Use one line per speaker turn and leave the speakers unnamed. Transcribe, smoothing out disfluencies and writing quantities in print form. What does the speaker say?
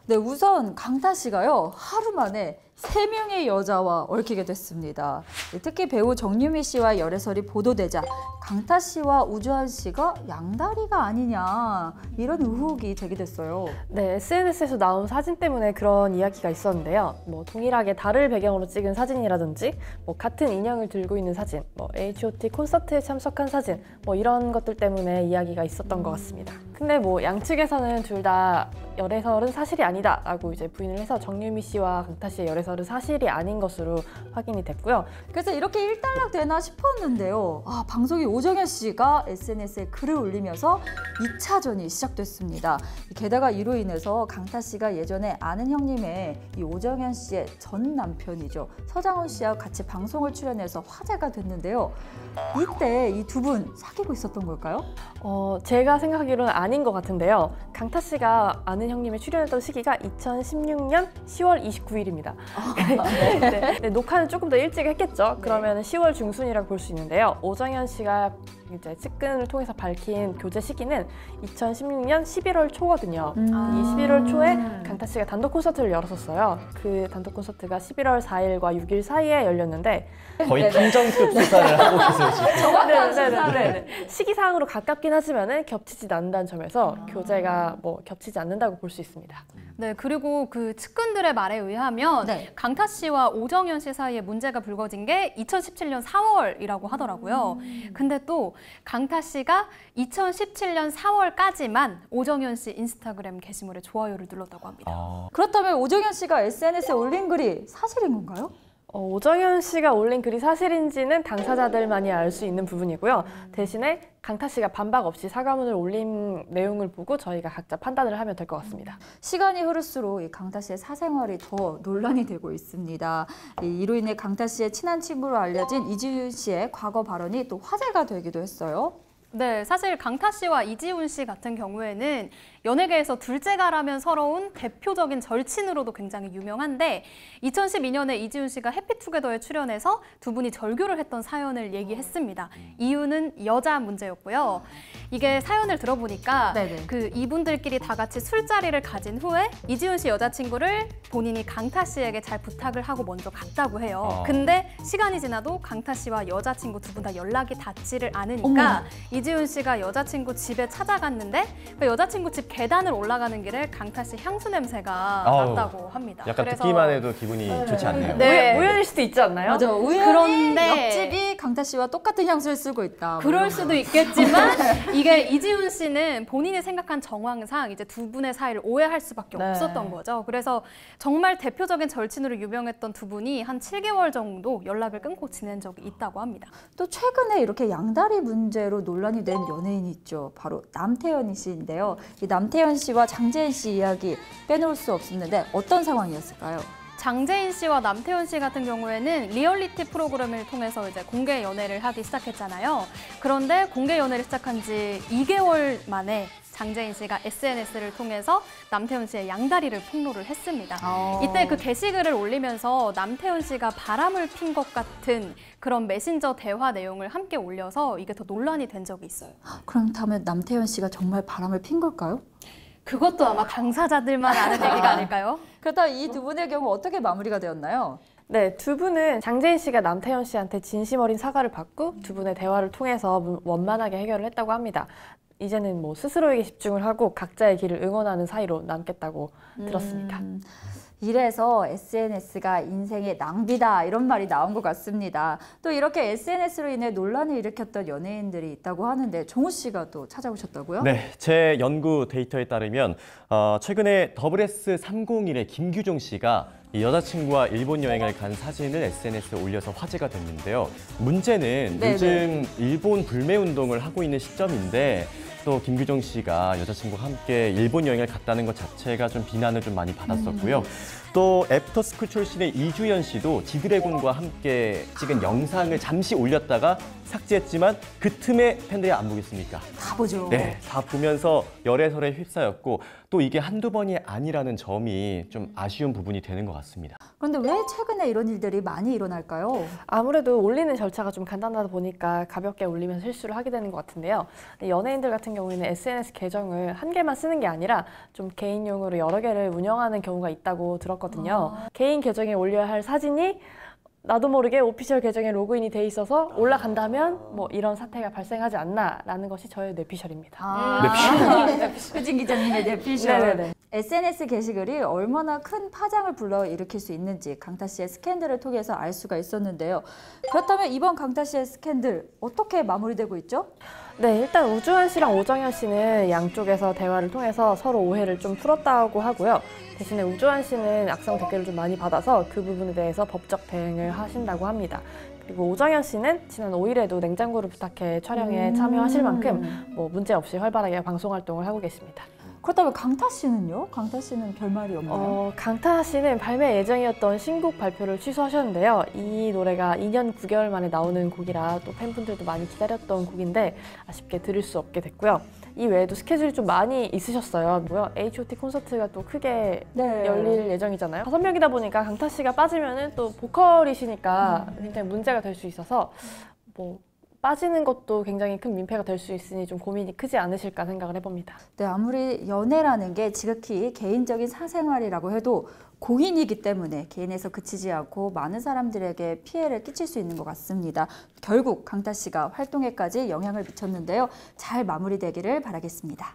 네, 우선 강타 씨가요, 하루 만에 3명의 여자와 얽히게 됐습니다. 특히 배우 정유미 씨와 열애설이 보도되자 강타 씨와 우주한 씨가 양다리가 아니냐 이런 의혹이 제기됐어요.
네, SNS에서 나온 사진 때문에 그런 이야기가 있었는데요. 동일하게 달을 배경으로 찍은 사진이라든지 같은 인형을 들고 있는 사진, H.O.T 콘서트에 참석한 사진 이런 것들 때문에 이야기가 있었던 것 같습니다. 근데 양측에서는 둘 다 열애설은 사실이 아니다라고 이제 부인을 해서 정유미 씨와 강타 씨의 열애설은 사실이 아닌 것으로 확인이 됐고요.
그래서 이렇게 일단락 되나 싶었는데요. 방송이 오정현 씨가 SNS에 글을 올리면서 2차전이 시작됐습니다. 게다가 이로 인해서 강타 씨가 예전에 아는 형님의 이 오정현 씨의 전 남편이죠. 서장훈 씨와 같이 방송을 출연해서 화제가 됐는데요. 이때 이 두 분 사귀고 있었던 걸까요?
제가 생각하기로는 아닌 것 같은데요. 강타 씨가 아는 형님에 출연했던 시기가 2016년 10월 29일입니다. 네, 녹화는 조금 더 일찍 했겠죠. 그러면 10월 중순이라고 볼 수 있는데요. 오정현 씨가 이제 측근을 통해서 밝힌 교제 시기는 2016년 11월 초거든요. 이 11월 초에 강타 씨가 단독 콘서트를 열었었어요. 그 단독 콘서트가 11월 4일과 6일 사이에 열렸는데
거의 탐정급 수사를 하고 계세요, 지금.
정확한 수사를.
시기상으로 가깝긴 하지만은 겹치지 않는다는 점에서 교제가 겹치지 않는다고 볼 수 있습니다.
네, 그리고 그 측근들의 말에 의하면 강타 씨와 오정현 씨 사이에 문제가 불거진 게 2017년 4월이라고 하더라고요. 근데 또 강타 씨가 2017년 4월까지만 오정현 씨 인스타그램 게시물에 좋아요를 눌렀다고 합니다.
그렇다면 오정현 씨가 SNS에 올린 글이 사실인 건가요?
오정현 씨가 올린 글이 사실인지는 당사자들만이 알 수 있는 부분이고요. 대신에 강타 씨가 반박 없이 사과문을 올린 내용을 보고 저희가 각자 판단을 하면 될 것 같습니다.
시간이 흐를수록 이 강타 씨의 사생활이 더 논란이 되고 있습니다. 이로 인해 강타 씨의 친한 친구로 알려진 이지훈 씨의 과거 발언이 또 화제가 되기도 했어요.
네, 사실 강타 씨와 이지훈 씨 같은 경우에는 연예계에서 둘째가라면 서러운 대표적인 절친으로도 굉장히 유명한데 2012년에 이지훈 씨가 해피투게더에 출연해서 두 분이 절교를 했던 사연을 얘기했습니다. 이유는 여자 문제였고요. 이게 사연을 들어보니까 그 이분들끼리 다 같이 술자리를 가진 후에 이지훈 씨 여자친구를 본인이 강타 씨에게 잘 부탁을 하고 먼저 갔다고 해요. 근데 시간이 지나도 강타 씨와 여자친구 두 분 다 연락이 닿지를 않으니까 이지훈 씨가 여자친구 집에 찾아갔는데 그 여자친구 집 계단을 올라가는 길에 강타 씨 향수 냄새가 났다고 합니다.
약간 듣기만 해도 기분이 좋지 않네요.
네, 우연일 수도 있지 않나요?
맞아, 우연히 옆집이 강타 씨와 똑같은 향수를 쓰고 있다.
그럴 수도 있겠지만 이게 이지훈 씨는 본인이 생각한 정황상 이제 두 분의 사이를 오해할 수밖에 없었던 거죠. 그래서 정말 대표적인 절친으로 유명했던 두 분이 한 7개월 정도 연락을 끊고 지낸 적이 있다고 합니다.
또 최근에 이렇게 양다리 문제로 논란이 된 연예인이 있죠. 바로 남태현 씨인데요. 이 남태현 씨와 장재인 씨 이야기 빼놓을 수 없었는데 어떤 상황이었을까요?
장재인 씨와 남태현 씨 같은 경우에는 리얼리티 프로그램을 통해서 이제 공개 연애를 하기 시작했잖아요. 그런데 공개 연애를 시작한 지 2개월 만에 장재인 씨가 SNS를 통해서 남태현 씨의 양다리를 폭로를 했습니다. 이때 그 게시글을 올리면서 남태현 씨가 바람을 핀 것 같은 그런 메신저 대화 내용을 함께 올려서 이게 더 논란이 된 적이 있어요.
그렇다면 남태현 씨가 정말 바람을 핀 걸까요?
그것도 아마 당사자들만 아는 얘기가 아닐까요?
그렇다면 이 두 분의 경우 어떻게 마무리가 되었나요?
네, 두 분은 장재인 씨가 남태현 씨한테 진심 어린 사과를 받고 두 분의 대화를 통해서 원만하게 해결을 했다고 합니다. 이제는 스스로에게 집중을 하고 각자의 길을 응원하는 사이로 남겠다고 들었습니다.
이래서 SNS가 인생의 낭비다 이런 말이 나온 것 같습니다. 또 이렇게 SNS로 인해 논란을 일으켰던 연예인들이 있다고 하는데 종우 씨가 또 찾아오셨다고요?
네, 제 연구 데이터에 따르면 최근에 WS301의 김규종 씨가 이 여자친구와 일본 여행을 간 사진을 SNS에 올려서 화제가 됐는데요. 문제는 요즘 일본 불매 운동을 하고 있는 시점인데 또 김규종 씨가 여자친구와 함께 일본 여행을 갔다는 것 자체가 좀 비난을 좀 많이 받았었고요. 또 애프터스쿨 출신의 이주연 씨도 지드래곤과 함께 찍은 영상을 잠시 올렸다가 삭제했지만 그 틈에 팬들이 안 보겠습니까?
다 보죠.
네, 다 보면서 열애설에 휩싸였고 또 이게 한두 번이 아니라는 점이 좀 아쉬운 부분이 되는 것 같습니다.
그런데 왜 최근에 이런 일들이 많이 일어날까요?
아무래도 올리는 절차가 좀 간단하다 보니까 가볍게 올리면서 실수를 하게 되는 것 같은데요. 연예인들 같은 같은 경우에는 SNS 계정을 한 개만 쓰는 게 아니라 좀 개인용으로 여러 개를 운영하는 경우가 있다고 들었거든요. 개인 계정에 올려야 할 사진이 나도 모르게 오피셜 계정에 로그인이 돼 있어서 올라간다면 뭐 이런 사태가 발생하지 않나라는 것이 저의 뇌피셜입니다.
효진 기자님의 뇌피셜.
네네네.
SNS 게시글이 얼마나 큰 파장을 불러일으킬 수 있는지 강타 씨의 스캔들을 통해서 알 수가 있었는데요. 그렇다면 이번 강타 씨의 스캔들 어떻게 마무리되고 있죠?
네, 일단 우주환 씨랑 오정현 씨는 양쪽에서 대화를 통해서 서로 오해를 좀 풀었다고 하고요. 대신에 우주환 씨는 악성 댓글을 좀 많이 받아서 그 부분에 대해서 법적 대응을 하신다고 합니다. 그리고 오정현 씨는 지난 5일에도 냉장고를 부탁해 촬영에 참여하실 만큼 뭐 문제 없이 활발하게 방송 활동을 하고 계십니다.
그렇다면 강타 씨는요? 강타 씨는 별말이 없나요?
강타 씨는 발매 예정이었던 신곡 발표를 취소하셨는데요. 이 노래가 2년 9개월 만에 나오는 곡이라 또 팬분들도 많이 기다렸던 곡인데 아쉽게 들을 수 없게 됐고요. 이 외에도 스케줄이 좀 많이 있으셨어요. H.O.T 콘서트가 또 크게 열릴 예정이잖아요. 5명이다 보니까 강타 씨가 빠지면은 또 보컬이시니까 굉장히 문제가 될 수 있어서 뭐 빠지는 것도 굉장히 큰 민폐가 될 수 있으니 좀 고민이 크지 않으실까 생각을 해봅니다.
네, 아무리 연애라는 게 지극히 개인적인 사생활이라고 해도 공인이기 때문에 개인에서 그치지 않고 많은 사람들에게 피해를 끼칠 수 있는 것 같습니다. 결국 강타 씨가 활동에까지 영향을 미쳤는데요. 잘 마무리되기를 바라겠습니다.